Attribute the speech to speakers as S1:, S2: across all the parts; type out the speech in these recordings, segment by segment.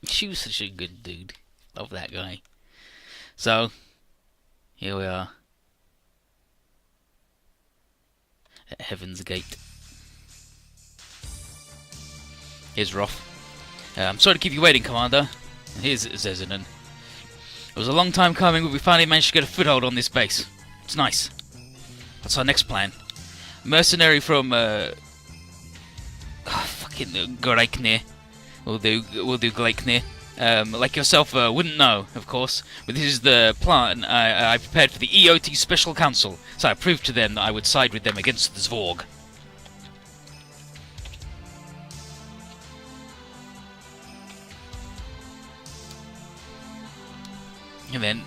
S1: She was such a good dude. Love that guy. So, here we are. At Heaven's Gate. Here's Roth. I'm sorry to keep you waiting, Commander. Here's Zezinen. It was a long time coming, but we finally managed to get a foothold on this base. It's nice. That's our next plan. A mercenary from fucking Greiknir. We'll do Gleiknir. Like yourself wouldn't know, of course, but this is the plan I prepared for the EOT Special Council, so I proved to them that I would side with them against the Zvorg. And then,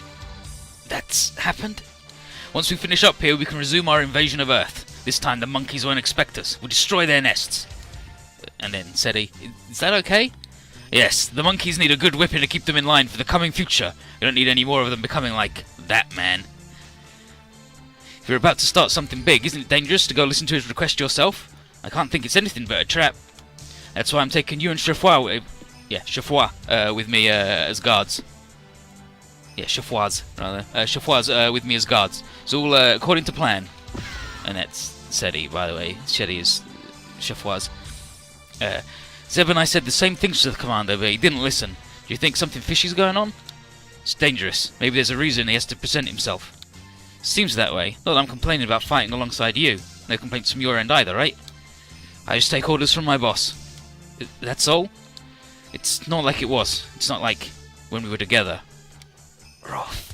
S1: that's happened. Once we finish up here, we can resume our invasion of Earth. This time the monkeys won't expect us. We'll destroy their nests. And then, Seti, is that okay? Yes, the monkeys need a good whipping to keep them in line for the coming future. We don't need any more of them becoming like that man. If you're about to start something big, isn't it dangerous to go listen to his request yourself? I can't think it's anything but a trap. That's why I'm taking you and Chafois, with me as guards. Yeah, Chafois, rather. Chafois with me as guards. It's all according to plan. And that's Seti, by the way. Seti is Chafois. Zeb and I said the same things to the commander, but he didn't listen. Do you think something fishy's going on? It's dangerous. Maybe there's a reason he has to present himself. Seems that way. Not that I'm complaining about fighting alongside you. No complaints from your end either, right? I just take orders from my boss. That's all? It's not like it was. It's not like when we were together. Roth.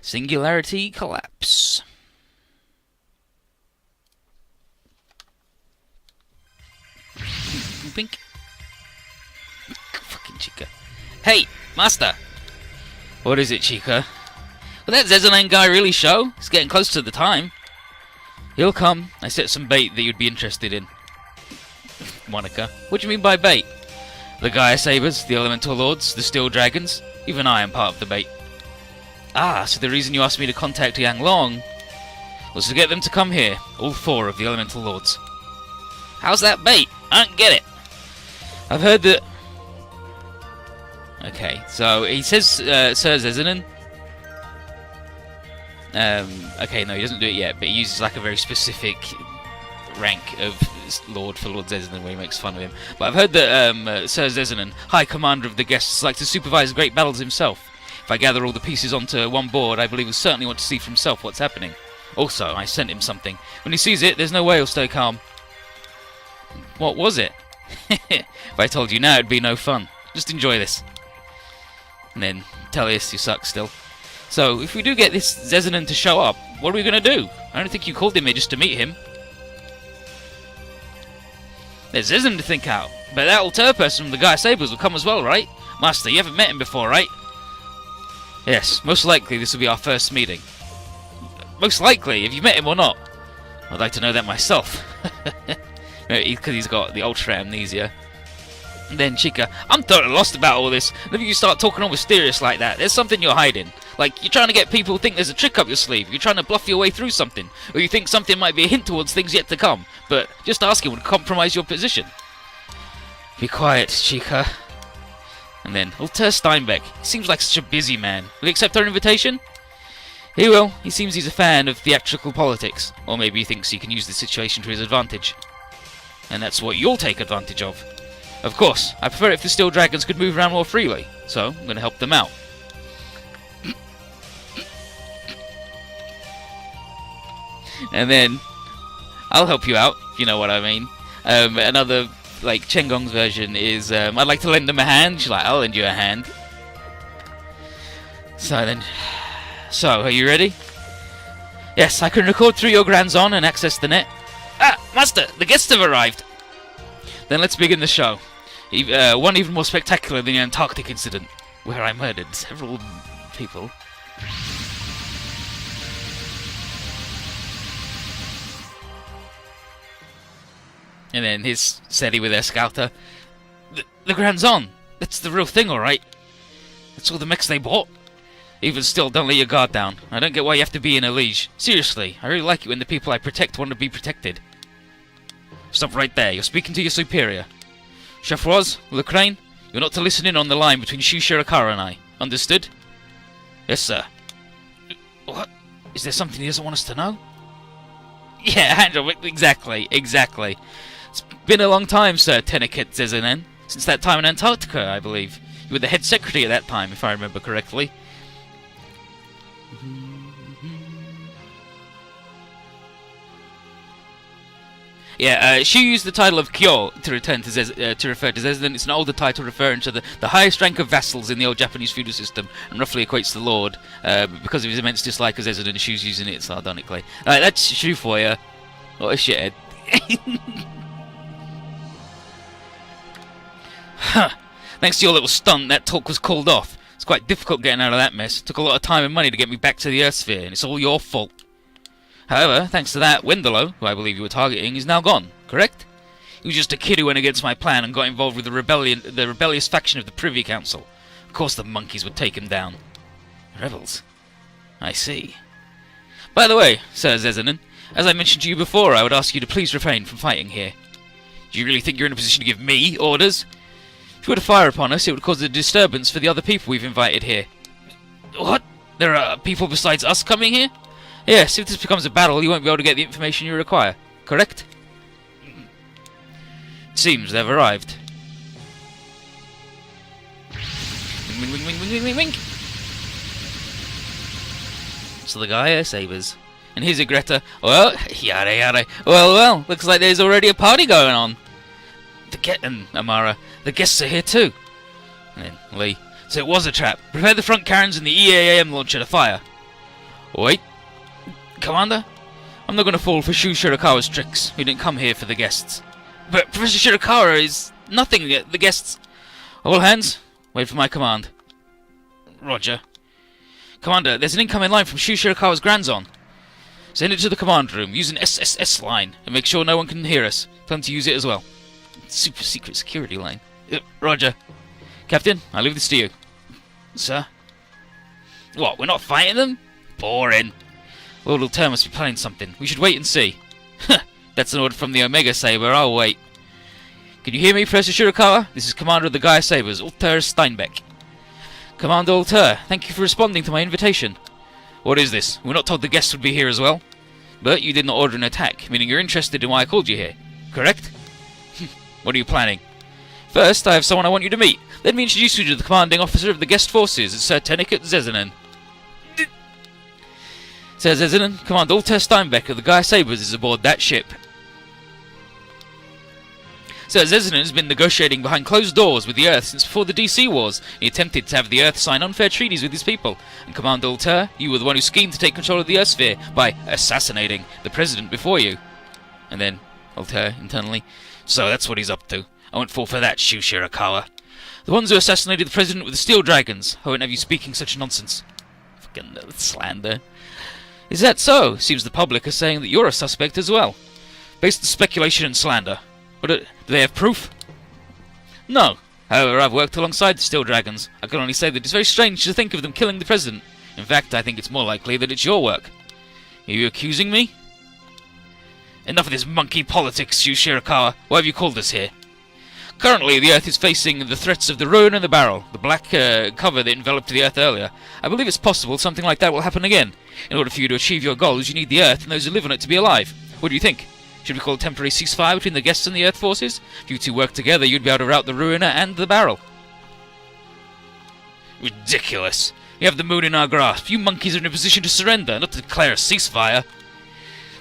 S1: Singularity collapse. Pink. Fucking Chica. Hey, Master! What is it, Chica? Will that Zezelen guy really show? It's getting close to the time. He'll come. I set some bait that you'd be interested in. Monica. What do you mean by bait? The Gaia Sabers, the Elemental Lords, the Steel Dragons. Even I am part of the bait. Ah, so the reason you asked me to contact Yang Long was to get them to come here, all 4 of the Elemental Lords. How's that bait? I don't get it. I've heard that... Okay, so he says Sir Zezinen. Okay, no, he doesn't do it yet, but he uses like a very specific rank of Lord for Lord Zezinen where he makes fun of him. But I've heard that Sir Zezinen, High Commander of the Guests, likes to supervise great battles himself. If I gather all the pieces onto one board, I believe he'll certainly want to see for himself what's happening. Also, I sent him something. When he sees it, there's no way he'll stay calm. What was it? If I told you now, it'd be no fun. Just enjoy this. And then, Tellius, you suck still. So, if we do get this Zezinen to show up, what are we going to do? I don't think you called him here just to meet him. There's Zezinen to think out. But that Alter person from the Gaia Sabers will come as well, right? Master, you haven't met him before, right? Yes, most likely this will be our first meeting. Most likely, if you met him or not. I'd like to know that myself. Because he's got the ultra amnesia. And then Chica, I'm totally lost about all this. Whenever you start talking all mysterious like that, there's something you're hiding. Like, you're trying to get people to think there's a trick up your sleeve. You're trying to bluff your way through something. Or you think something might be a hint towards things yet to come. But just asking would compromise your position. Be quiet, Chica. And then, Alter Steinbeck. He seems like such a busy man. Will he accept our invitation? He will. He seems he's a fan of theatrical politics. Or maybe he thinks he can use the situation to his advantage. And that's what you'll take advantage of. Of course, I prefer it if the Steel Dragons could move around more freely. So, I'm going to help them out. And then, I'll help you out, if you know what I mean. Another, like, Chengong's version is, I'd like to lend them a hand. She's like, I'll lend you a hand. So, are you ready? Yes, I can record through your Grands-On and access the net. Ah, Master, the guests have arrived. Then let's begin the show. One even more spectacular than the Antarctic incident, where I murdered several people. And then his Seti with their scouter. The Grands-On! That's the real thing, alright. That's all the mechs they bought. Even still, don't let your guard down. I don't get why you have to be in a liege. Seriously, I really like it when the people I protect want to be protected. Stop right there. You're speaking to your superior. Chef Roz, Lecraine, you're not to listen in on the line between Shu Shirakawa and I. Understood? Yes, sir. What? Is there something he doesn't want us to know? Yeah, Andrew, exactly. It's been a long time, Sir Teneket Zezenen. Since that time in Antarctica, I believe. You were the head secretary at that time, if I remember correctly. Yeah, she used the title of Kyo to refer to Zezenen. It's an older title referring to the highest rank of vassals in the old Japanese feudal system, and roughly equates to Lord. Because of his immense dislike of Zezenen, she was using it sardonically. Alright, that's Shu for you. What a shithead. Huh. Thanks to your little stunt, that talk was called off. It's quite difficult getting out of that mess. It took a lot of time and money to get me back to the Earth sphere, and it's all your fault. However, thanks to that, Wenderlow, who I believe you were targeting, is now gone, correct? He was just a kid who went against my plan and got involved with the rebellious faction of the Privy Council. Of course the monkeys would take him down. Rebels? I see. By the way, Sir Zezenen, as I mentioned to you before, I would ask you to please refrain from fighting here. Do you really think you're in a position to give me orders? If you were to fire upon us, it would cause a disturbance for the other people we've invited here. What? There are people besides us coming here? Yes, if this becomes a battle, you won't be able to get the information you require. Correct? It seems they've arrived. Wing, wing, wing, wing, wing, wing, wing. So the Gaia sabers. And here's a Greta. Well, yada yada. Well, looks like there's already a party going on. And Amara, the guests are here too. And then Lee. So it was a trap. Prepare the front Karens and the EAM launcher to fire. Wait. Commander? I'm not going to fall for Shu Shirakawa's tricks. We didn't come here for the guests. But Professor Shirakawa is nothing. The guests... All hands, wait for my command. Roger. Commander, there's an incoming line from Shu Shirakawa's grandson. Send it to the command room. Use an SSS line and make sure no one can hear us. Tell them to use it as well. Super secret security line. Roger. Captain, I leave this to you. Sir? What, we're not fighting them? Boring. Lord Altair must be planning something. We should wait and see. That's an order from the Omega Saber. I'll wait. Can you hear me, Professor Shirakawa? This is Commander of the Gaia Sabers, Altair Steinbeck. Commander Altair, thank you for responding to my invitation. What is this? We're not told the guests would be here as well. But you did not order an attack, meaning you're interested in why I called you here. Correct? What are you planning? First, I have someone I want you to meet. Let me introduce you to the commanding officer of the guest forces, Sir Teneket Zezenen. Sir Zezenen, Commander Altair Steinbeck of the Gaia Sabers is aboard that ship. Sir Zezenen has been negotiating behind closed doors with the Earth since before the DC Wars. He attempted to have the Earth sign unfair treaties with his people. And Commander Altair, you were the one who schemed to take control of the Earth sphere by assassinating the President before you. And then, Altair, internally, so that's what he's up to. I won't fall for that, Shu Shirakawa. The ones who assassinated the President were the Steel Dragons. I won't have you speaking such nonsense. Fucking slander. Is that so? Seems the public are saying that you're a suspect as well. Based on speculation and slander. Do they have proof? No. However, I've worked alongside the Steel Dragons. I can only say that it's very strange to think of them killing the President. In fact, I think it's more likely that it's your work. Are you accusing me? Enough of this monkey politics, Shu Shirakawa. Why have you called us here? Currently, the Earth is facing the threats of the ruin and the barrel, the black cover that enveloped the Earth earlier. I believe it's possible something like that will happen again. In order for you to achieve your goals, you need the Earth and those who live on it to be alive. What do you think? Should we call a temporary ceasefire between the guests and the Earth forces? If you two work together, you'd be able to rout the ruiner and the barrel. Ridiculous. We have the moon in our grasp. You monkeys are in a position to surrender, not to declare a ceasefire.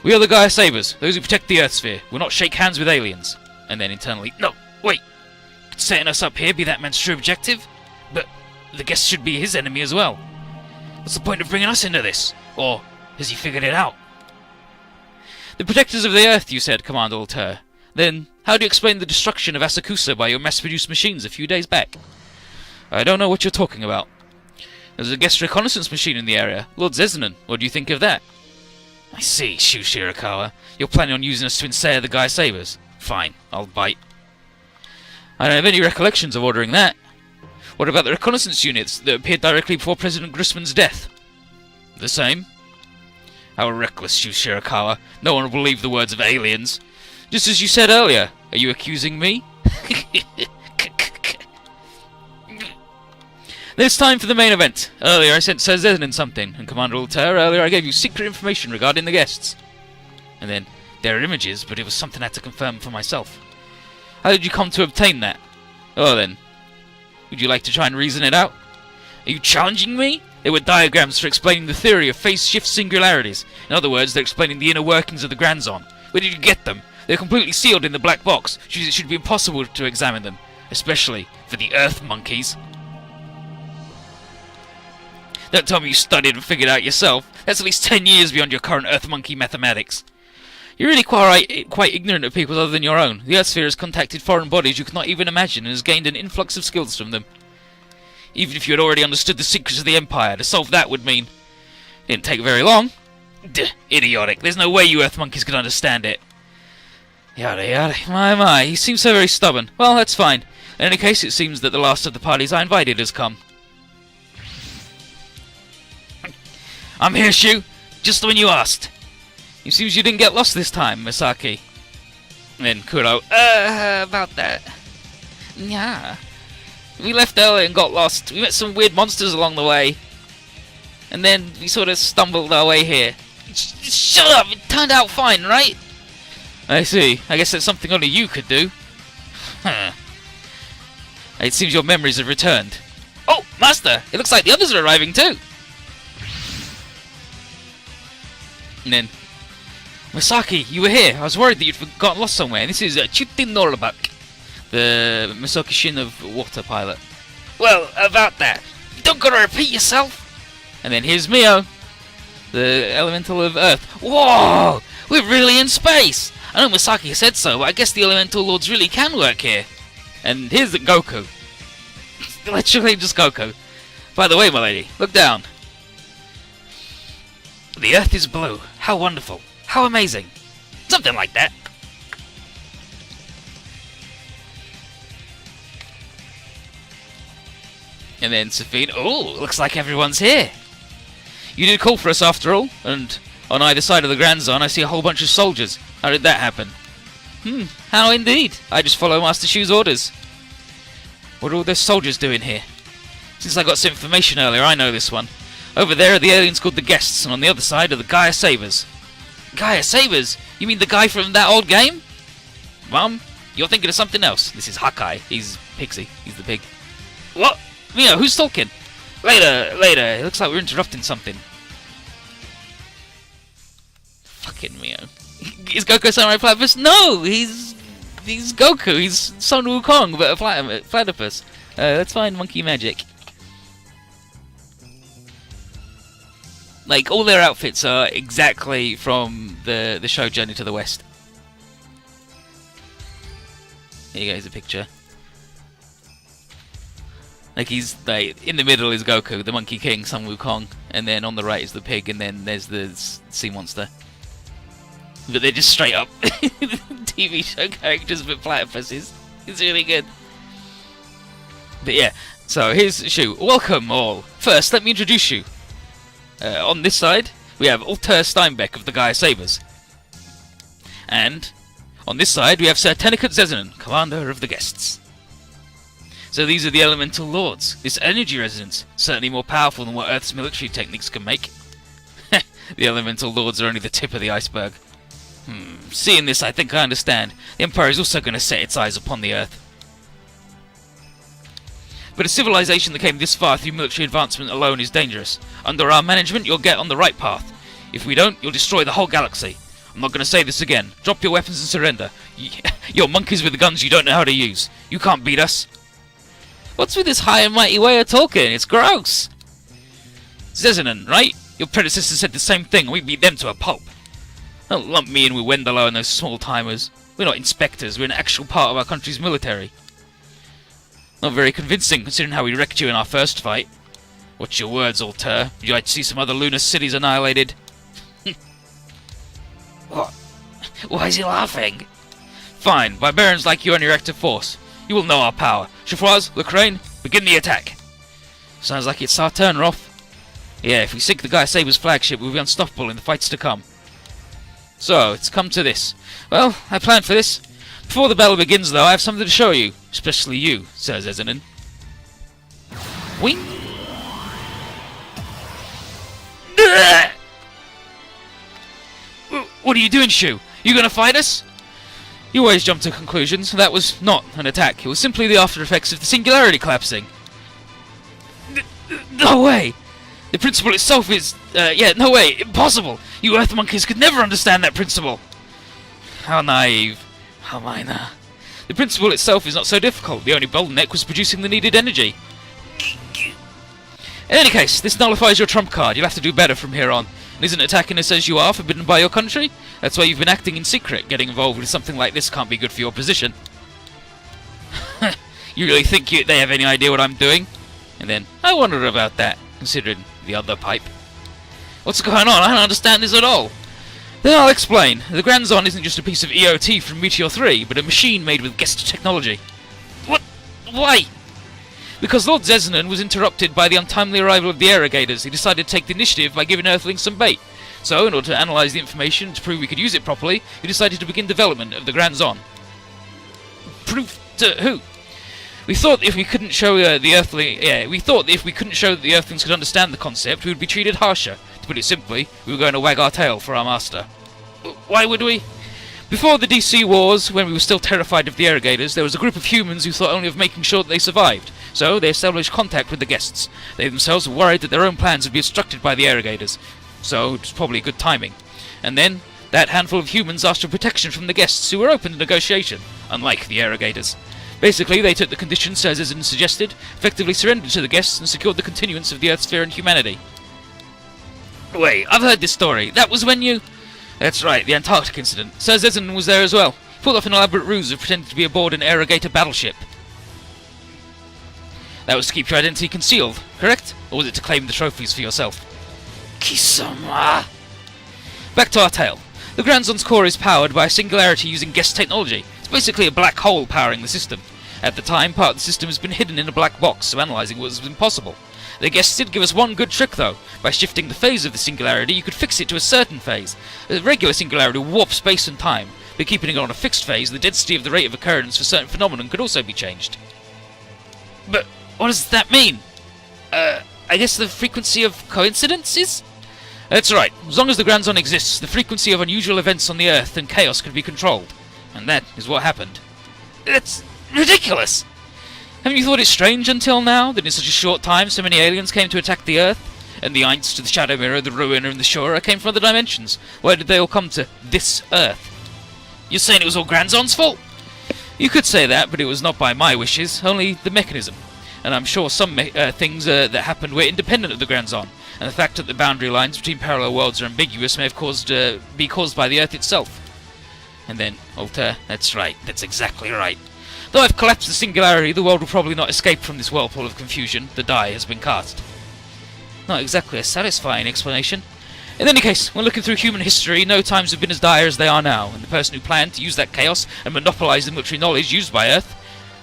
S1: We are the Gaia Sabers, those who protect the Earth sphere. We'll not shake hands with aliens. And then internally, no, wait. Could setting us up here be that man's true objective? But the guest should be his enemy as well. What's the point of bringing us into this? Or has he figured it out? The protectors of the Earth, you said, Commander Altair. Then, how do you explain the destruction of Asakusa by your mass-produced machines a few days back? I don't know what you're talking about. There's a guest reconnaissance machine in the area. Lord Zezenen, what do you think of that? I see, Shu Shirakawa. You're planning on using us to ensnare the Gaia Sabers. Fine, I'll bite. I don't have any recollections of ordering that. What about the reconnaissance units that appeared directly before President Grissman's death? The same. How reckless, you Shirakawa. No one will believe the words of aliens. Just as you said earlier. Are you accusing me? Then it's time for the main event. Earlier I sent Sir Zenon something, and Commander Altair, earlier I gave you secret information regarding the guests. And then, there are images, but it was something I had to confirm for myself. How did you come to obtain that? Oh then, would you like to try and reason it out? Are you challenging me? They were diagrams for explaining the theory of phase shift singularities. In other words, they're explaining the inner workings of the Granzon. Where did you get them? They're completely sealed in the black box. It should be impossible to examine them, especially for the Earth monkeys. Don't tell me you studied and figured out yourself. That's at least 10 years beyond your current Earth monkey mathematics. You're really quite ignorant of people other than your own. The Earth sphere has contacted foreign bodies you cannot even imagine and has gained an influx of skills from them. Even if you had already understood the secrets of the Empire, to solve that would mean... It didn't take very long. Idiotic. There's no way you Earth monkeys could understand it. Yada yada. My, you seem so very stubborn. Well, that's fine. In any case, it seems that the last of the parties I invited has come. I'm here, Shu. Just when you asked. It seems you didn't get lost this time, Misaki. And then Kuro, about that. Yeah. We left early and got lost. We met some weird monsters along the way. And then we sort of stumbled our way here. Shut up! It turned out fine, right? I see. I guess that's something only you could do. Huh. It seems your memories have returned. Oh, Master! It looks like the others are arriving too! And then... Misaki, you were here. I was worried that you'd gotten lost somewhere. And this is Chutin Norabak, the Misaki Shin of Water Pilot. Well, about that. You don't gotta repeat yourself. And then here's Mio, the Elemental of Earth. Whoa! We're really in space! I know Misaki said so, but I guess the Elemental Lords really can work here. And here's the Goku. Literally just Goku. By the way, my lady, look down. The Earth is blue. How wonderful. How amazing. Something like that. And then Safine, oh, looks like everyone's here. You did call for us after all, and on either side of the Grand Zone I see a whole bunch of soldiers. How did that happen? How indeed. I just follow Master Shu's orders. What are all those soldiers doing here? Since I got some information earlier, I know this one. Over there are the aliens called the Guests, and on the other side are the Gaia Sabers. Gaia Sabers? You mean the guy from that old game? Mum, you're thinking of something else. This is Hakai. He's Pixie. He's the pig. What? Mio, who's talking? Later. It looks like we're interrupting something. Fucking Mio. Is Goku Samurai Platypus? No! He's Goku. He's Son Wukong, but a platypus. Let's find monkey magic. Like, all their outfits are exactly from the show Journey to the West. Here you go, here's a picture. Like, he's like, in the middle is Goku, the Monkey King, Sun Wukong, and then on the right is the pig, and then there's the sea monster. But they're just straight up TV show characters with platypuses. It's really good. But yeah, so here's Shu. Welcome all. First, let me introduce you. On this side, we have Altair Steinbeck of the Gaia Sabers. And on this side, we have Sir Tenikut Zezanen, commander of the Guests. So these are the Elemental Lords. This energy resonance, certainly more powerful than what Earth's military techniques can make. The Elemental Lords are only the tip of the iceberg. Seeing this, I think I understand. The Empire is also going to set its eyes upon the Earth. But a civilization that came this far through military advancement alone is dangerous. Under our management, you'll get on the right path. If we don't, you'll destroy the whole galaxy. I'm not going to say this again. Drop your weapons and surrender. You're monkeys with guns you don't know how to use. You can't beat us. What's with this high and mighty way of talking? It's gross. Zezanen, right? Your predecessor said the same thing, and we beat them to a pulp. Don't lump me in with Wendelo and those small-timers. We're not inspectors, we're an actual part of our country's military. Not very convincing, considering how we wrecked you in our first fight. What's your words, Altair? Would you like to see some other lunar cities annihilated? What? Why is he laughing? Fine, barbarians like you and your active force. You will know our power. Chafroise, Lecraine, Begin the attack. Sounds like it's our turn, Roth. Yeah, if we sink the Gaia Saber's flagship, we'll be unstoppable in the fights to come. So, it's come to this. Well, I planned for this. Before the battle begins, though, I have something to show you. Especially you, Sir Zezanin. Wing! What are you doing, Shu? You gonna fight us? You always jump to conclusions. That was not an attack. It was simply the after effects of the singularity collapsing. No way! The principle itself is... yeah, no way! Impossible! You Earth monkeys could never understand that principle! How naive. How minor. The principle itself is not so difficult. The only bottleneck was producing the needed energy. In any case, this nullifies your trump card. You'll have to do better from here on. And isn't attacking us as you are forbidden by your country? That's why you've been acting in secret. Getting involved with something like this can't be good for your position. You really think they have any idea what I'm doing? And then, I wonder about that, considering the other pipe. What's going on? I don't understand this at all. Then I'll explain. The Grand Zon isn't just a piece of EOT from Meteor 3, but a machine made with guest technology. What? Why? Because Lord Zezanin was interrupted by the untimely arrival of the Irrigators. He decided to take the initiative by giving Earthlings some bait. So, in order to analyse the information to prove we could use it properly, he decided to begin development of the Grand Zon. Proof to who? We thought if we couldn't show that the Earthlings could understand the concept, we would be treated harsher. To put it simply, we were going to wag our tail for our master. Why would we? Before the DC Wars, when we were still terrified of the Irrigators, there was a group of humans who thought only of making sure that they survived. So they established contact with the guests. They themselves were worried that their own plans would be obstructed by the Irrigators. So it was probably good timing. And then, that handful of humans asked for protection from the guests, who were open to negotiation, unlike the Irrigators. Basically, they took the conditions Sir Zezanin suggested, effectively surrendered to the guests, and secured the continuance of the Earth sphere and humanity. Wait, I've heard this story. That was when you... That's right, the Antarctic incident. Sir Zezanin was there as well. He pulled off an elaborate ruse of pretending to be aboard an Irrigator battleship. That was to keep your identity concealed, correct? Or was it to claim the trophies for yourself? Kisama! Back to our tale. The Grand Zon's core is powered by a singularity using guest technology. It's basically a black hole powering the system. At the time, part of the system has been hidden in a black box, so analysing was impossible. The guests did give us one good trick though. By shifting the phase of the singularity, you could fix it to a certain phase. A regular singularity would warp space and time, but keeping it on a fixed phase, the density of the rate of occurrence for certain phenomenon could also be changed. But what does that mean? I guess the frequency of coincidences? That's right. As long as the Grand Zon exists, the frequency of unusual events on the Earth and chaos can be controlled. And that is what happened. That's ridiculous! Haven't you thought it strange until now, that in such a short time so many aliens came to attack the Earth? And the Aints, to the Shadow Mirror, the Ruiner, and the Shura came from other dimensions. Why did they all come to this Earth? You're saying it was all Grand Zon's fault? You could say that, but it was not by my wishes, only the mechanism. And I'm sure some things that happened were independent of the Grand Zon, and the fact that the boundary lines between parallel worlds are ambiguous may have be caused by the Earth itself. And then, Altair, that's right, that's exactly right. Though I've collapsed the singularity, the world will probably not escape from this whirlpool of confusion. The die has been cast. Not exactly a satisfying explanation. In any case, when looking through human history, no times have been as dire as they are now, and the person who planned to use that chaos and monopolise the military knowledge used by Earth,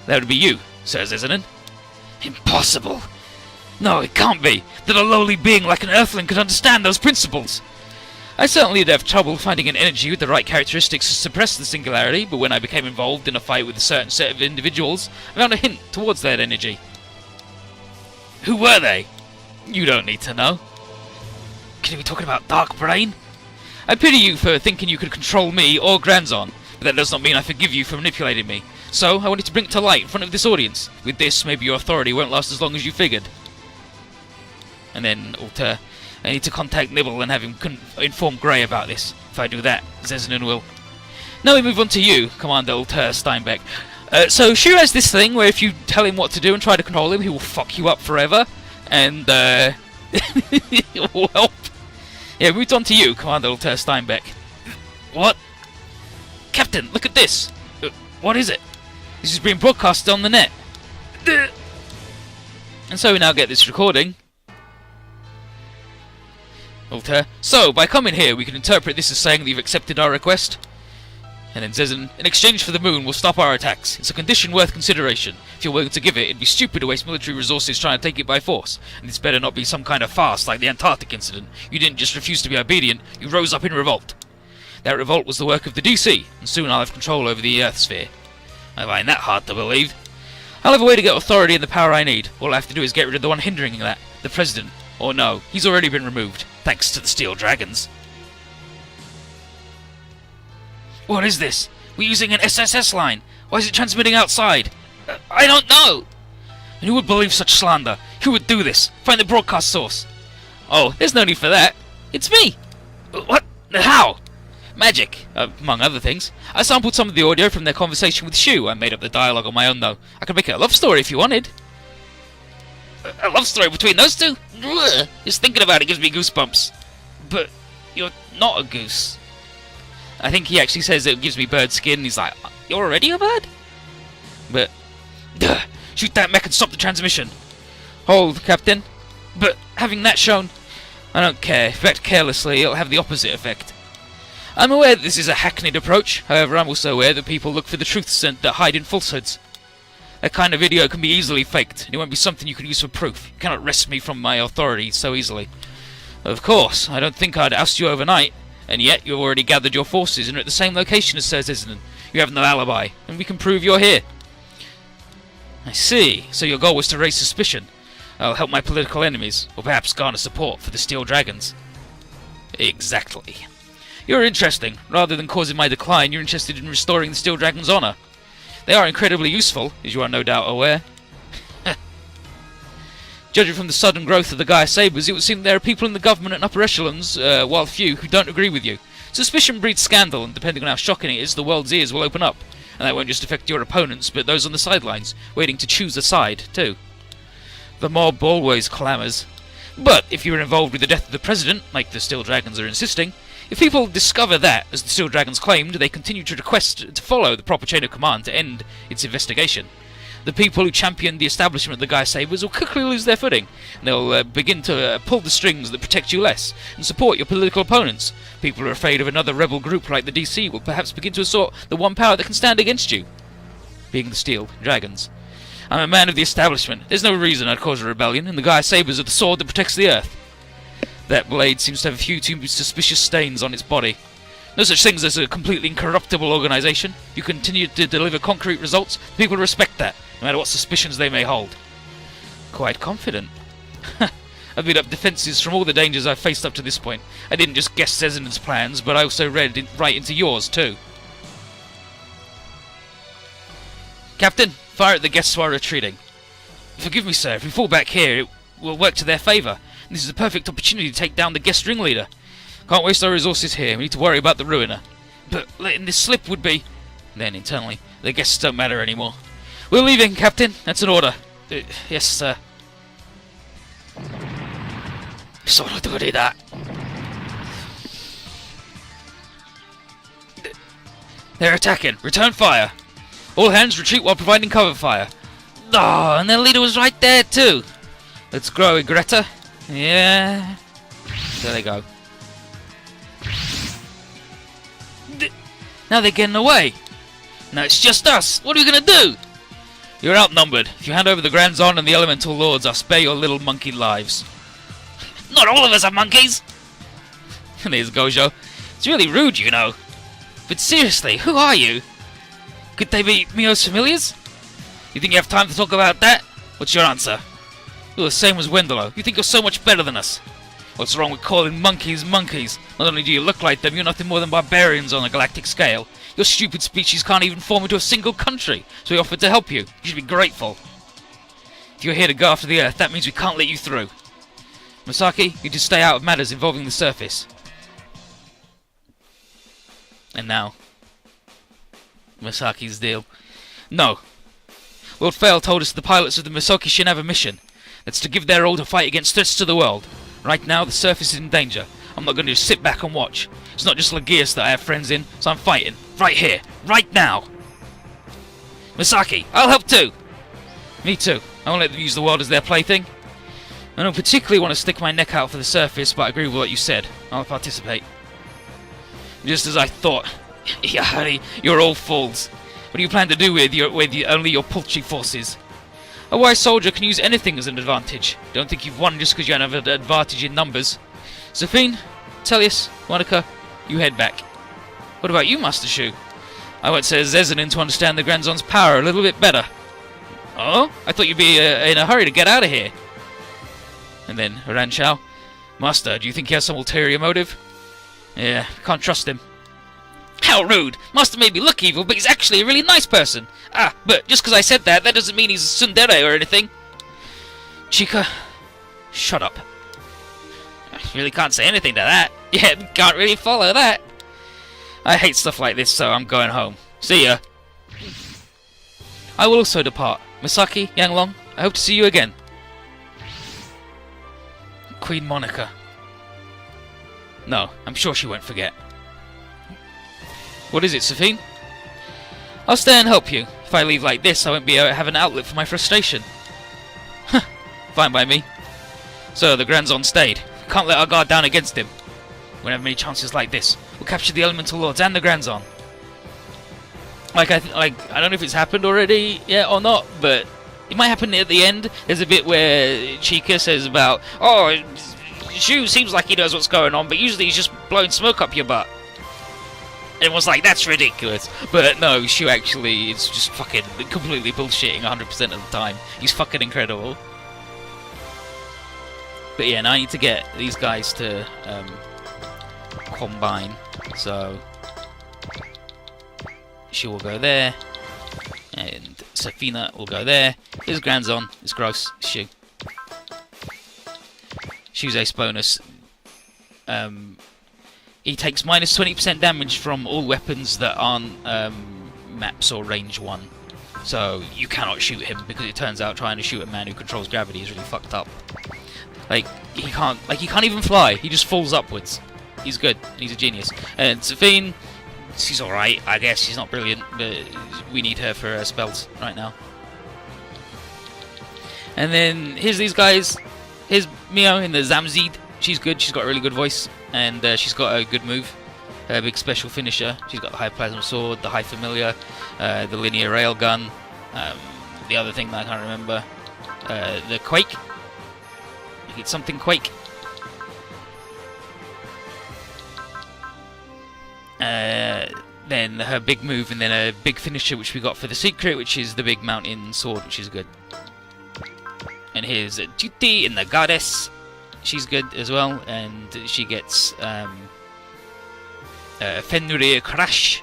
S1: that would be you, Sir Zezanin. Impossible! No, it can't be, that a lowly being like an Earthling could understand those principles! I certainly did have trouble finding an energy with the right characteristics to suppress the singularity, but when I became involved in a fight with a certain set of individuals, I found a hint towards that energy. Who were they? You don't need to know. Can you be talking about Dark Brain? I pity you for thinking you could control me or Grand Zon, but that does not mean I forgive you for manipulating me. So, I wanted to bring it to light in front of this audience. With this, maybe your authority won't last as long as you figured. And then, Altair, I need to contact Nibble and have him inform Grey about this. If I do that, Zezanin will. Now we move on to you, Commander Altair Steinbeck. So Shu has this thing where if you tell him what to do and try to control him, he will fuck you up forever. And, well... Yeah, we moved on to you, Commander Altair Steinbeck. What? Captain, look at this! What is it? This is being broadcasted on the net. And so we now get this recording. Altair. So, by coming here, we can interpret this as saying that you've accepted our request. And then says, in exchange for the moon, we'll stop our attacks. It's a condition worth consideration. If you're willing to give it, it'd be stupid to waste military resources trying to take it by force. And this better not be some kind of farce like the Antarctic incident. You didn't just refuse to be obedient, you rose up in revolt. That revolt was the work of the DC, and soon I'll have control over the Earth sphere. I find that hard to believe. I'll have a way to get authority and the power I need. All I have to do is get rid of the one hindering that, the President. Or no, he's already been removed, thanks to the Steel Dragons. What is this? We're using an SSS line. Why is it transmitting outside? I don't know! And who would believe such slander? Who would do this? Find the broadcast source. Oh, there's no need for that. It's me! What? How? Magic, among other things. I sampled some of the audio from their conversation with Shu. I made up the dialogue on my own, though. I could make it a love story if you wanted. A love story between those two? Ugh. Just thinking about it gives me goosebumps. But you're not a goose. I think he actually says it gives me bird skin, and he's like, you're already a bird? But, shoot that mech and stop the transmission. Hold, Captain. But, having that shown, I don't care. If you act carelessly, it'll have the opposite effect. I'm aware that this is a hackneyed approach, however I'm also aware that people look for the truths that hide in falsehoods. That kind of video can be easily faked, and it won't be something you can use for proof. You cannot wrest me from my authority so easily. Of course, I don't think I'd oust you overnight. And yet, you've already gathered your forces and are at the same location as Sir Ziznan. You have no alibi, and we can prove you're here. I see. So your goal was to raise suspicion. I'll help my political enemies, or perhaps garner support for the Steel Dragons. Exactly. You're interesting. Rather than causing my decline, you're interested in restoring the Steel Dragons' honor. They are incredibly useful, as you are no doubt aware. Judging from the sudden growth of the Gaia Sabres, it would seem there are people in the government and upper echelons, while few, who don't agree with you. Suspicion breeds scandal, and depending on how shocking it is, the world's ears will open up. And that won't just affect your opponents, but those on the sidelines, waiting to choose a side, too. The mob always clamours. But if you're involved with the death of the President, like the Steel Dragons are insisting, if people discover that, as the Steel Dragons claimed, they continue to request to follow the proper chain of command to end its investigation. The people who championed the establishment of the Gaia Sabres will quickly lose their footing, and they'll begin to pull the strings that protect you less, and support your political opponents. People who are afraid of another rebel group like the DC will perhaps begin to assert the one power that can stand against you, being the Steel Dragons. I'm a man of the establishment. There's no reason I'd cause a rebellion, and the Gaia Sabres are the sword that protects the Earth. That blade seems to have a few too suspicious stains on its body. No such things as a completely incorruptible organisation. You continue to deliver concrete results, people respect that, no matter what suspicions they may hold. Quite confident. I've built up defences from all the dangers I've faced up to this point. I didn't just guess Zezin's plans, but I also read right into yours too. Captain, fire at the guests who are retreating. Forgive me, sir, if we fall back here, it will work to their favour. This is a perfect opportunity to take down the guest ringleader. Can't waste our resources here, we need to worry about the ruiner. But letting this slip would be... Then, internally, the guests don't matter anymore. We're leaving, Captain. That's an order. Yes, sir. They're attacking. Return fire. All hands retreat while providing cover fire. Oh, and their leader was right there too. Let's grow, Greta. Yeah. There they go. Now they're getting away. Now it's just us. What are we gonna do? You're outnumbered. If you hand over the Grand Zon and the Elemental Lords, I'll spare your little monkey lives. Not all of us are monkeys! There's Gojo. It's really rude, you know. But seriously, who are you? Could they be Mio's familiars? You think you have time to talk about that? What's your answer? You're the same as Wendelo. You think you're so much better than us. What's wrong with calling monkeys monkeys? Not only do you look like them, you're nothing more than barbarians on a galactic scale. Your stupid species can't even form into a single country, so we offered to help you. You should be grateful. If you're here to go after the Earth, that means we can't let you through. Masaki, you just stay out of matters involving the surface. And now, Masaki's deal. No. Lord Fail told us the pilots of the Masoki Shin have a mission. That's to give their all to fight against threats to the world. Right now, the surface is in danger. I'm not going to just sit back and watch. It's not just Lagius that I have friends in, so I'm fighting. Right here. Right now. Masaki, I'll help too. Me too. I won't let them use the world as their plaything. I don't particularly want to stick my neck out for the surface, but I agree with what you said. I'll participate. Just as I thought. Yahari, you're all fools. What do you plan to do with only your paltry forces? A wise soldier can use anything as an advantage. Don't think you've won just because you have an advantage in numbers. Zafine, Tellius, Monica, you head back. What about you, Master Shu? I went to Zezanin to understand the Grandzon's power a little bit better. Oh? I thought you'd be in a hurry to get out of here. And then Ranchao, Master, do you think he has some ulterior motive? Yeah, can't trust him. How rude! Master may look evil, but he's actually a really nice person. Ah, but just because I said that, that doesn't mean he's a tsundere or anything. Chika, shut up. I really can't say anything to that. Yeah, can't really follow that. I hate stuff like this, so I'm going home. See ya. I will also depart. Misaki, Yanglong, I hope to see you again. Queen Monica. No, I'm sure she won't forget. What is it, Zafine? I'll stay and help you. If I leave like this, I won't be able to have an outlet for my frustration. Huh, fine by me. So, the Grandzon stayed. Can't let our guard down against him. We won't have many chances like this. We'll capture the Elemental Lords and the Grandzon. I don't know if it's happened already yet or not, but it might happen at the end. There's a bit where Chika says about, oh, Shu seems like he knows what's going on, but usually he's just blowing smoke up your butt. Everyone's like, that's ridiculous. But no, Shu actually is just fucking completely bullshitting 100% of the time. He's fucking incredible. But yeah, now I need to get these guys to combine. So Shu will go there, and Safina will go there. Here's Grandzon. It's gross. It's Shu. Shu's ace bonus. He takes minus 20% damage from all weapons that aren't maps or range 1. So you cannot shoot him, because it turns out trying to shoot a man who controls gravity is really fucked up. He can't even fly. He just falls upwards. He's good. He's a genius. And Zafine, she's alright, I guess. She's not brilliant, but we need her for her spells right now. And then here's these guys. Here's Mio in the Zamzid. She's good. She's got a really good voice, and she's got a good move. Her big special finisher. She's got the high plasma sword, the high familiar, the linear railgun. The other thing that I can't remember, the quake. It's something quake. Then her big move, and then a big finisher which we got for the secret, which is the big mountain sword, which is good. And here's Duty in the goddess. She's good as well, and she gets Fenrir Crash,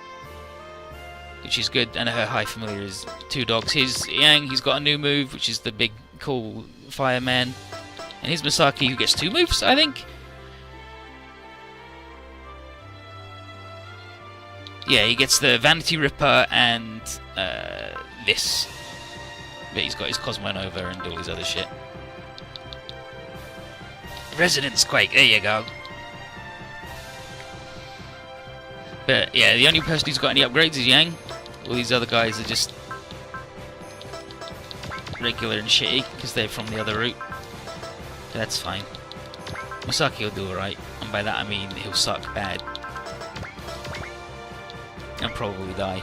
S1: which is good, and her high familiar is 2ndOGs. Here's Yang, he's got a new move, which is the big cool fireman. And here's Misaki, who gets 2 moves, I think. Yeah, he gets the Vanity Ripper and this. But he's got his Cosmo Nova and all his other shit. Resonance Quake, there you go. But yeah, the only person who's got any upgrades is Yang. All these other guys are just regular and shitty, because they're from the other route. But that's fine. Misaki will do alright, and by that I mean he'll suck bad. And probably die.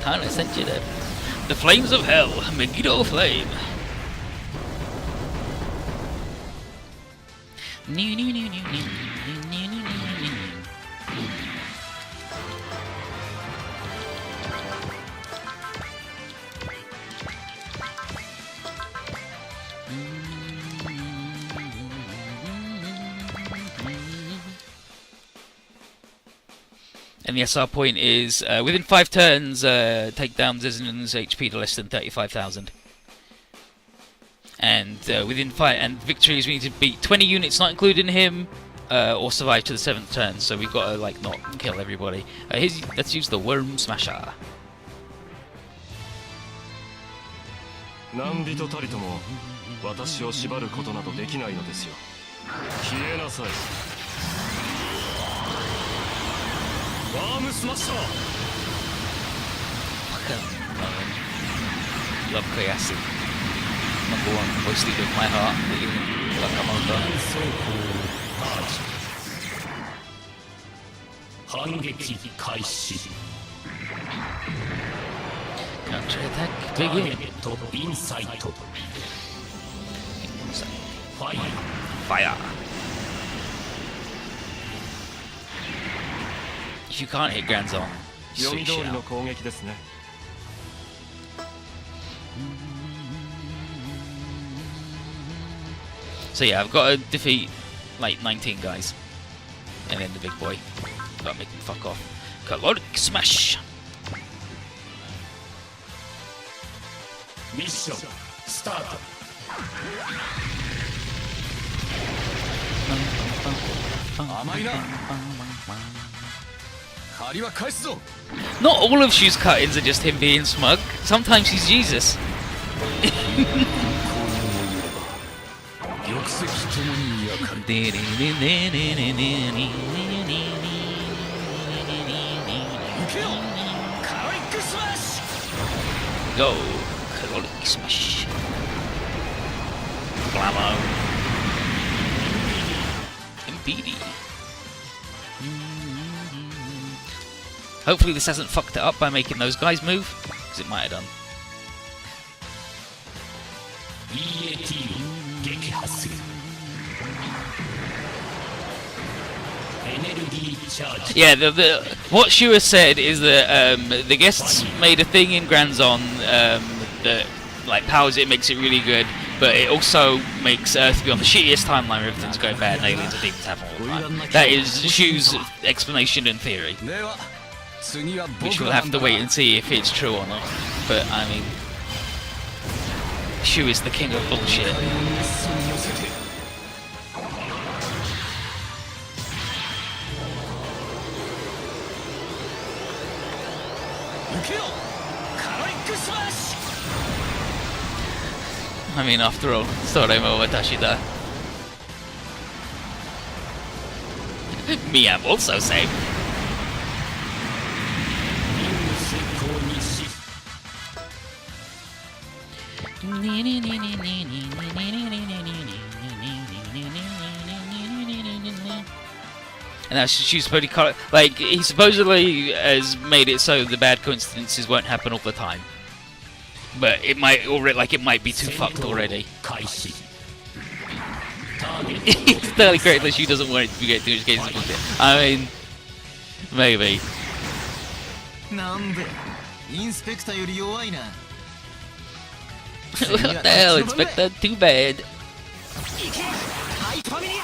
S1: Tana sent you the flames of hell, Megiddo Flame. And the SR point is within 5 turns, take down Zezin's HP to less than 35,000. And within 5 victories, we need to beat 20 units, not including him, or survive to the 7th turn. So we've got to not kill everybody. Let's use the Worm Smasher.
S2: 何人たりとも私を縛ることなどできないのですよ。消えなさい。
S1: And
S2: ワームスマッシャー
S1: Love Koyasu. Number one, voice leader of my heart. Wakamoto.
S2: 反撃開始
S1: Counter attack
S2: ターゲ
S1: begin.
S2: ットインサイトファイ
S1: Fire. If you can't hit Grand Zone,
S2: 読み
S1: switch
S2: 通
S1: it
S2: りの
S1: out.
S2: 攻撃ですね
S1: So yeah, I've got to defeat like 19 guys. And then the big boy. Gotta make him fuck off. Caloric Smash!
S2: ミッションスタート 甘いな借りは返すぞ
S1: Not all of Shu's cut-ins are just him being smug. Sometimes he's Jesus.
S2: 玉石ともに焼かれ
S1: Go! Caloric Smash! Blammo! Impedi! Hopefully this hasn't fucked it up by making those guys move, because it might have done.
S2: EAT 撃破するエネルギーチャージ
S1: Yeah, what Shua said is that the guests made a thing in Grand Zone that like powers it, makes it really good, but it also makes Earth be on the shittiest timeline where everything's going bad and aliens and demons happen all the time. That is Shu's explanation and theory,
S2: では次は
S1: which
S2: 僕
S1: we'll
S2: が
S1: have to wait and see if it's true or not. But I mean, Shu is the king of bullshit.
S2: メスに寄せて 受けよカロリックスマッシ
S1: I mean, after all, Soremo Watashi da. Me, I'm also safe.
S2: ュ任務遂行にし
S1: And now she's pretty like he supposedly has made it so the bad coincidences won't happen all the time, but it might already like it might be too fucked already.
S2: 開始ターゲッ
S1: It's totally great that she doesn't want it to get too much games of it. I mean, maybe.
S3: なんでインスペクターより弱いな
S1: What the hell, Inspector? Too bad.
S3: ハイファミリア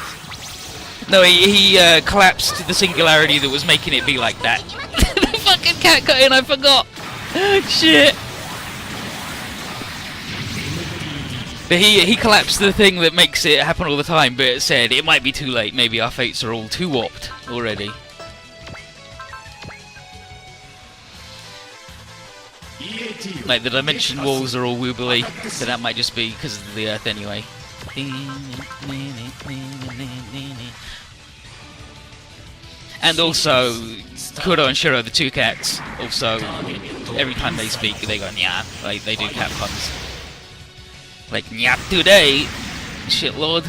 S1: No, he collapsed the singularity that was making it be like that. The fucking cat got in, I forgot. Shit. But he collapsed the thing that makes it happen all the time, but it said it might be too late. Maybe our fates are all too warped already.
S2: EAT を
S1: Like the dimension walls are all woobly, so that might just be because of the Earth anyway. And also, Kuro and Shiro, the two cats, also, every time they speak, they go nya. Like, they do cat puns. Like, nyap today! Shit lord.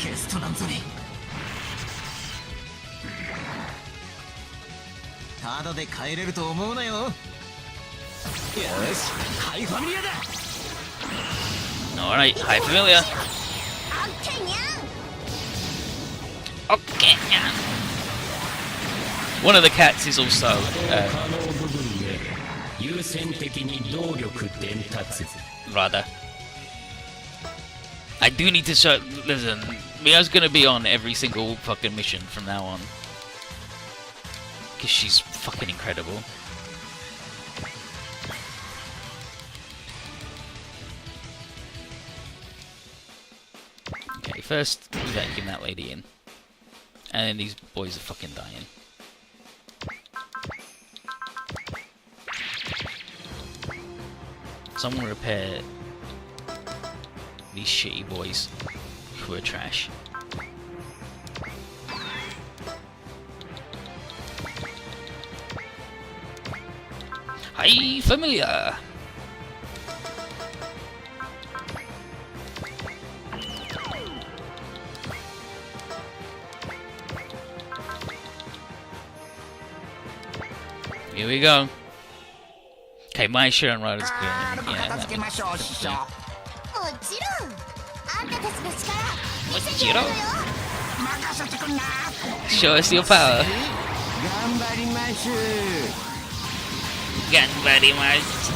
S3: ゲストなんぞにただで帰れると思うなよよしハイファミリアだ
S1: Alright, hi familiar. Okay, yeah. One of the cats is also
S2: 可能部分で優先的に動力伝達
S1: rather. I do need to show. Listen, Mia's gonna be on every single fucking mission from now on. Because she's fucking incredible. Okay, first we gotta get that lady in. And then these boys are fucking dying. Someone repair these shitty boys who are trash. Hi, familiar. Here we go. Okay, my Sharon Rider's good. Yeah, that makes sense.
S4: もちろんあんたたちの力見せて
S1: もちろん
S4: やるのよ
S3: 任せてくんな
S1: Show us your power.
S3: 頑張ります
S1: 頑張ります。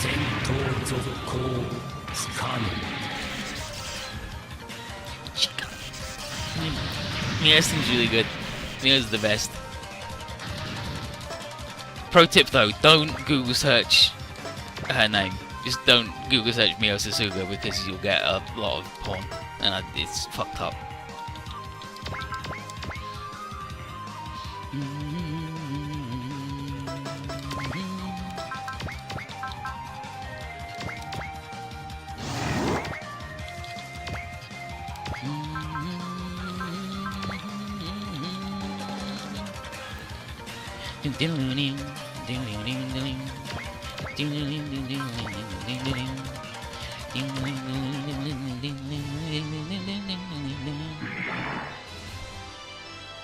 S2: 戦闘続行不可能
S1: Mia seems really good. Mia's the best. Pro tip though, don't Google search her name. Just don't Google search Mio Sasuga because you'll get a lot of porn. And it's fucked up.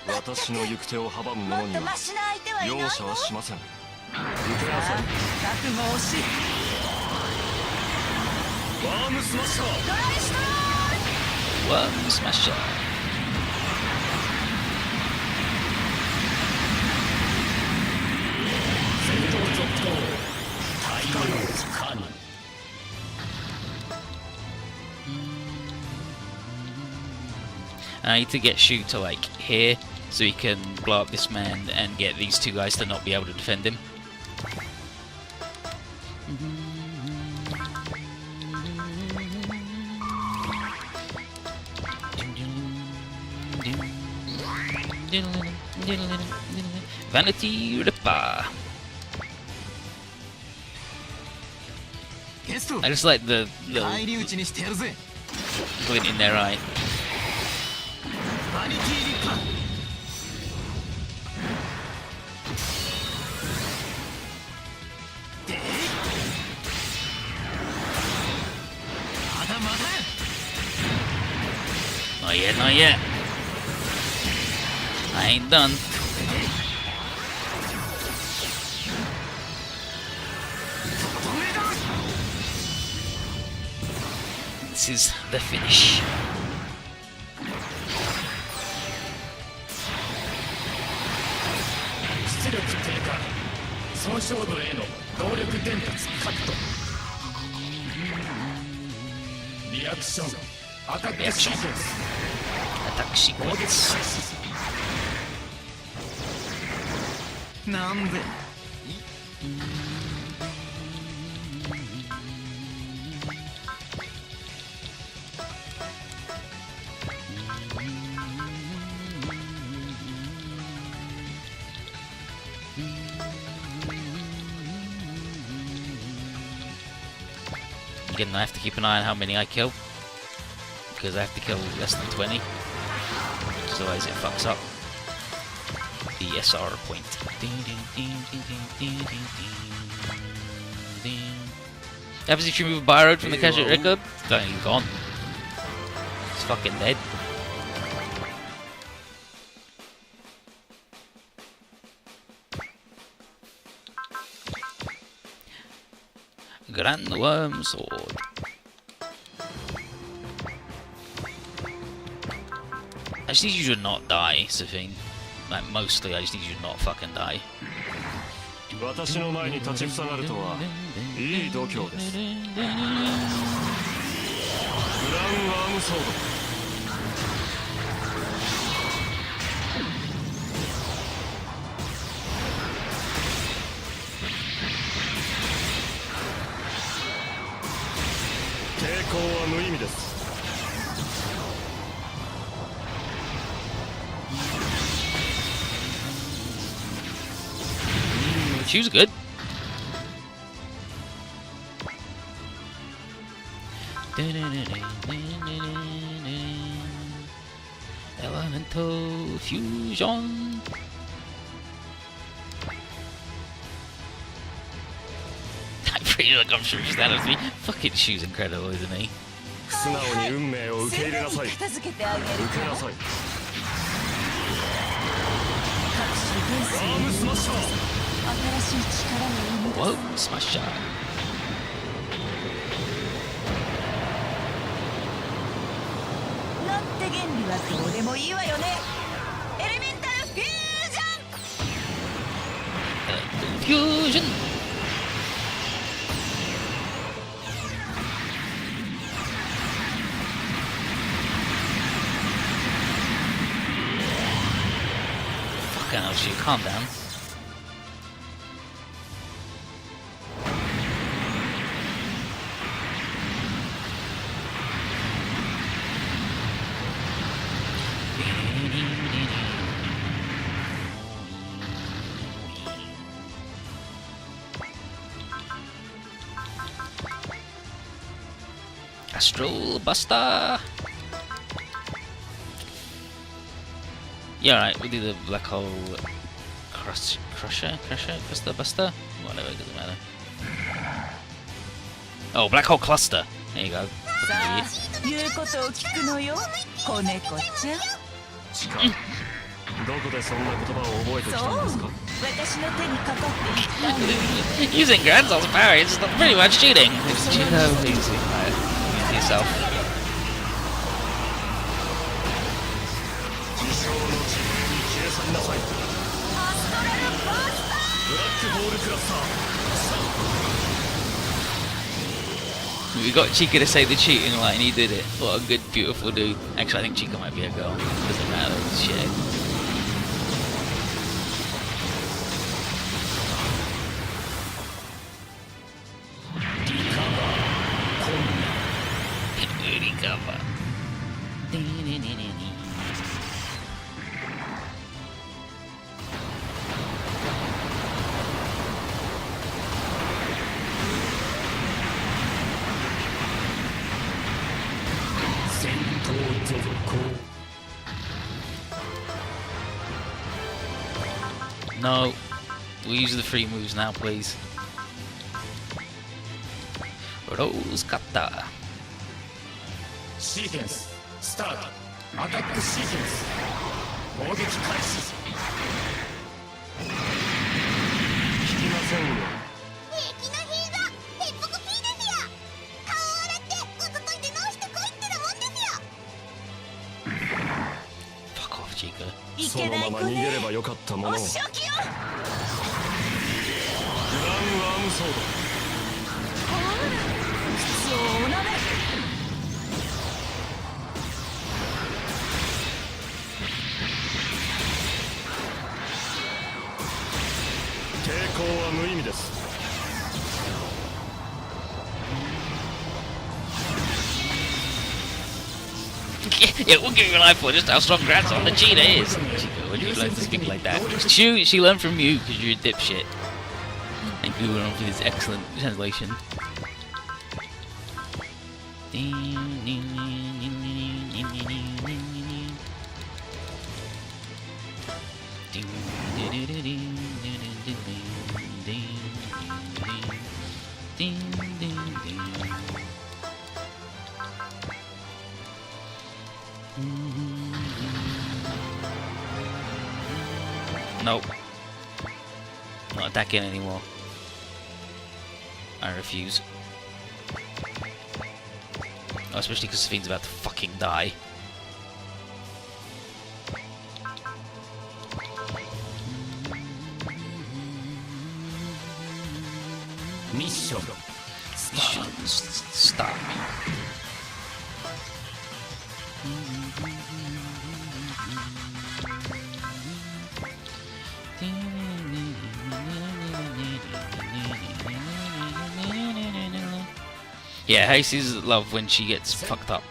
S4: だって
S5: 私の行く手を阻む者には
S4: もっとマシな相手はいないの
S5: 容赦はしません。受けなさい。
S3: 覚悟惜しい
S5: ワームスマッシャー。
S4: トライストロ
S1: One smasher.
S2: 戦闘続行対応不可能
S1: I need to get Shu to like here so he can blow up this man and get these two guys to not be able to defend him. Vanity Ripper.
S3: ゲスト
S1: I just like the little
S3: 返り討ちにしてやるぜ
S1: glint in their eye.
S3: バニティリッパー まだまだ
S1: Not yet, not yet. I ain't done. This is the finish.
S2: 出力低下損傷度への動力伝達カットリアクションアタックシーケンス
S1: Attack
S2: 攻撃
S1: sequence.
S2: 開始
S3: なんで
S1: Again, I have to keep an eye on how many I kill because I have to kill less than 20, otherwise it fucks up the SR point. Happens if you remove a buy road from the cache record? Don't even gone. It's fucking dead. Grand Worm Sword. I just need you to not die, Safine. Like, mostly, I just need you to not fucking die.
S5: 私の前に立ちふさがるとはいい度胸です。グランアームソード。抵抗は無意味です。
S1: She was good. Elemental Fusion. I pretty like I'm sure just out of me. Fucking Shu's incredible, isn't he?
S5: 素直に運命を受け入れなさい。受
S6: 片付けてあげる
S5: けなさい。
S6: 新しい力を生む
S1: Whoa, smash shot.
S6: なんて原理はどうでもいいわよね。エレメンタルフュージョン
S1: Fusion. Fucking hell, Shu, calm down. Astral Buster. Yeah, right. We'll do the black hole crusher, buster. Whatever, it doesn't matter. Oh, black hole cluster. There you go.
S6: さあ言うことを聞くのよ子猫ちゃん。
S5: チカ、どこでそんな言葉を覚えてき
S6: そう
S5: たんですか。
S6: 私の手にかかっていったんよ。
S1: Using Granzel's power is pretty much cheating. You know, easy. Yourself.
S5: 自称の自分に消え去りなさい。
S6: アストラルバースター。
S5: ブラックホールクラスター。
S1: We got Chica to say the cheating line, he did it. What a good, beautiful dude. Actually, I think Chica might be a girl. Doesn't matter, shit. Recover. No, we'll use the free moves now, please. Rose Kata.
S2: シーケンススタート。アタックシーケンス攻撃開始。
S5: 聞きませんよ。
S4: 平気な平座鉄腹 P ですよ。顔を洗ってうずといて直してこいってなもんですよ。
S1: Fuck off, Chica.
S6: い
S5: その
S6: けない子
S5: まま逃げれ
S6: ね。
S5: ばよかったものを。グラン
S6: お仕置きよ。
S5: アームソード。
S6: ほら靴をおなめ。
S5: 抵抗は無意味です。
S1: Yeah, we'll give you an eye for just how strong Grandson the cheetah is. Chica, when you learn to speak like that? She learned from you because you're a dipshit. Thank you for this excellent translation. Nope. Not attacking anymore. I refuse. Oh, especially because Safine's about to fucking die.
S2: Mission
S1: Stop. Yeah, Hasey's love when she gets fucked up.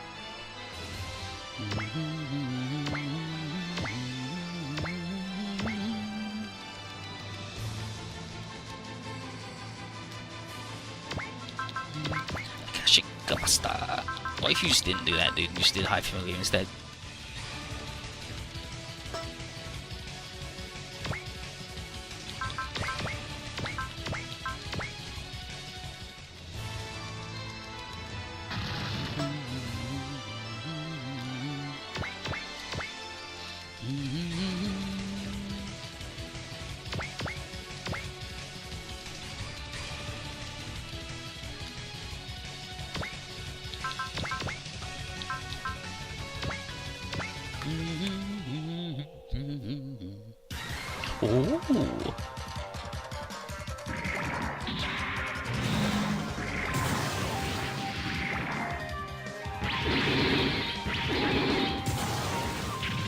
S1: Buster. What if you just didn't do that, dude? You just did High Familiar instead? Ooh.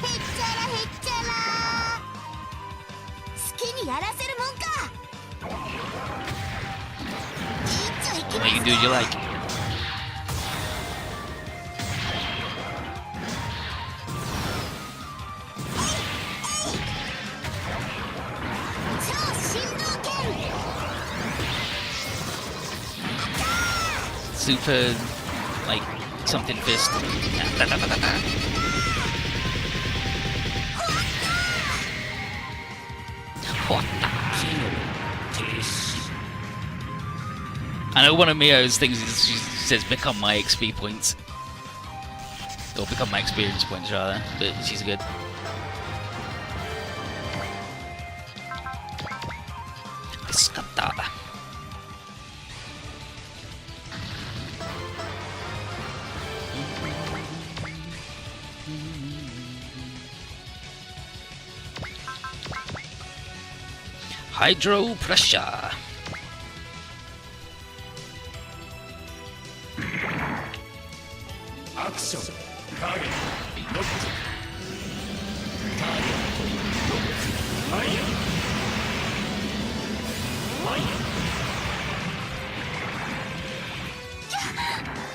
S4: へっちゃらへっちゃら好きにやらせるもんかいっちょいき
S1: Well,
S4: ま
S1: you
S4: す
S1: can do as you like.
S4: 超振動拳
S1: Super, like, something fist. Da, da, da, da, da. What the? I know one of Mio's things is she says become my XP points. Or become my experience points rather, but she's good. Biscotta. Hydro pressure.
S2: Action. Target. Lock. Target. Lock. Fire. Fire.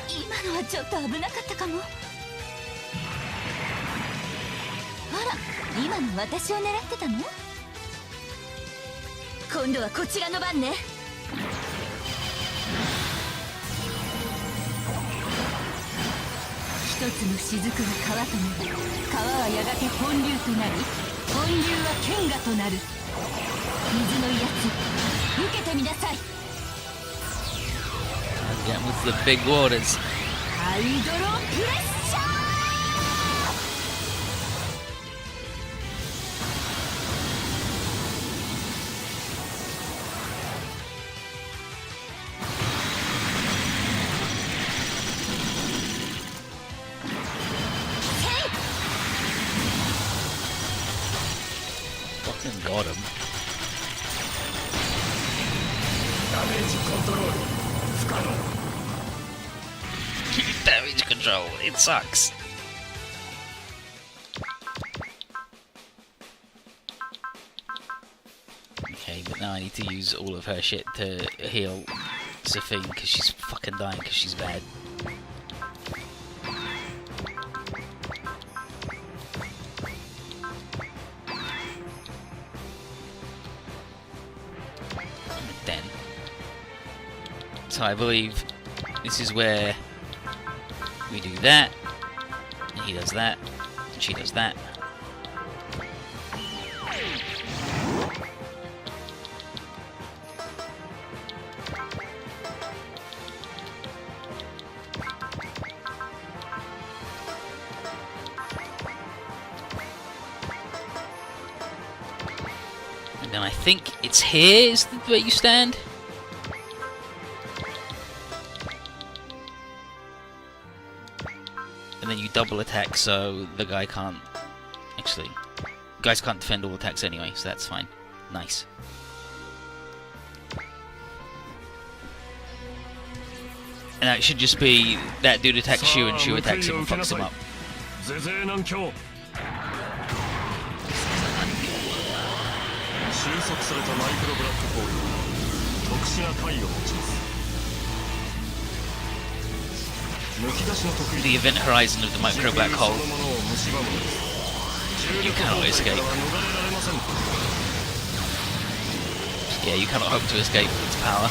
S6: 今のはちょっと危なかったかも。あら、今の私を狙ってたの？今度はこちらの番ね。一つの雫が川となり、川はやがて本流となり、本流は剣河となる。水の威圧、受けてみなさい。
S1: Yeah, with the big waters.
S6: ハイドロプレッシャー。
S1: Fucking got him.
S2: ダメージコントロール不可能。
S1: Damage control, it sucks. Okay, but now I need to use all of her shit to heal Sophie because she's fucking dying because she's bad. Then. So I believe this is where we do that, and he does that, and she does that. And then I think it's here is where you stand. And then you double attack, so the guy can't... Actually, guys can't defend all attacks anyway, so that's fine. Nice. And that should just be that dude attacks Shu and Shu attacks him and fucks him up.
S5: ゼゼ南京収束されたマイクロブラックホールは特殊な回を持ちます。むき出しの得意
S1: The event horizon of the micro black hole.
S5: そのものを蝕むのです。
S1: You cannot escape.
S5: 重力からは逃れられません。
S1: Yeah, you cannot hope to escape its power.